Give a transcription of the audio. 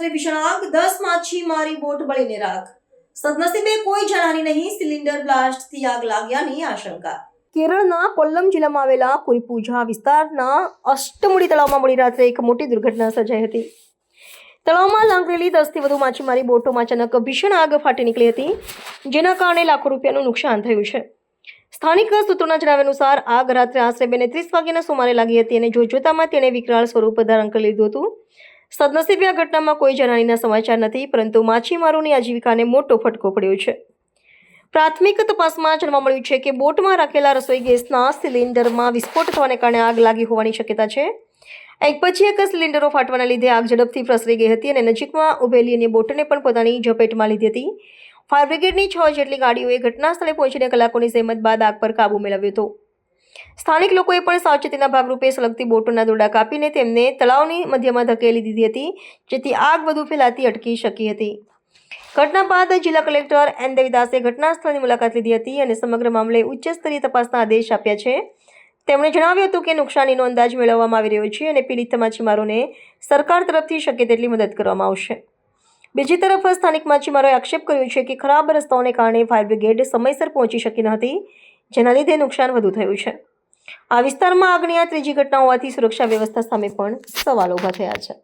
સિલિન્ડરે ભીષણ આગ, 10 માછીમારી બોટ બળીને રાખ. સદનસીબે કોઈ જાનહાની નહીં. સિલિન્ડર બ્લાસ્ટથી આગ લાગ્યાની આશંકા. કેરળના કોલ્લમ જિલ્લામાં આવેલા કુરીપૂજા વિસ્તારના અષ્ટમુડી તળાવમાં મોડી રાત્રે એક મોટી દુર્ઘટના સર્જાઈ હતી. તળાવમાં લાંગરેલી 10 થી વધુ માછીમારી બોટોમાં અચાનક ભીષણ આગ ફાટી નીકળી હતી, જેના કારણે લાખો રૂપિયાનું નુકસાન થયું છે. સ્થાનિક સૂત્રોના જણાવ્યા અનુસાર આગ રાત્રે આશરે 2:30 વાગ્યાના સુમારે લાગી હતી અને જોતજોતામાં તેણે વિકરાળ સ્વરૂપ ધારણ કરી લીધું હતું. સદનસીબે આ ઘટનામાં કોઈ જાનહાનીના સમાચાર નથી, પરંતુ માછીમારોની આજીવિકાને મોટો ફટકો પડ્યો છે. પ્રાથમિક તપાસમાં જાણવા મળ્યું છે કે બોટમાં રાખેલા રસોઈ ગેસના સિલિન્ડરમાં વિસ્ફોટ થવાને કારણે આગ લાગી હોવાની શક્યતા છે. એક પછી એક સિલિન્ડરો ફાટવાના લીધે આગ ઝડપથી પ્રસરી ગઈ હતી અને નજીકમાં ઉભેલી અન્ય બોટને પણ પોતાની ઝપેટમાં લીધી હતી. ફાયર બ્રિગેડની 6 જેટલી ગાડીઓએ ઘટના સ્થળે પહોંચીને કલાકોની જહેમત બાદ આગ પર કાબૂ મેળવ્યો હતો. સ્થાનિક લોકોએ પણ સાવચેતીના ભાગરૂપે સળગતી બોટોના દોરડા કાપીને તેમને તળાવની મધ્યમાં ધકેલી દીધી હતી, જેથી આગ વધુ ફેલાતી અટકી શકી હતી. ઘટના બાદ જિલ્લા કલેક્ટર એન દેવીદાસે ઘટના સ્થળની મુલાકાત લીધી હતી અને સમગ્ર મામલે ઉચ્ચ સ્તરીય તપાસના આદેશ આપ્યા છે. તેમણે જણાવ્યું હતું કે નુકસાનીનો અંદાજ મેળવવામાં આવી રહ્યો છે અને પીડિત માછીમારોને સરકાર તરફથી શક્ય તેટલી મદદ કરવામાં આવશે. બીજી તરફ સ્થાનિક માછીમારોએ આક્ષેપ કર્યો છે કે ખરાબ રસ્તાઓને કારણે ફાયર બ્રિગેડ સમયસર પહોંચી શકી ન હતી, જેના લીધે નુકસાન વધુ થયું છે. આ વિસ્તારમાં આગની આ ત્રીજી ઘટના હોવાથી સુરક્ષા વ્યવસ્થા સામે પણ સવાલો ઊભા થયા છે.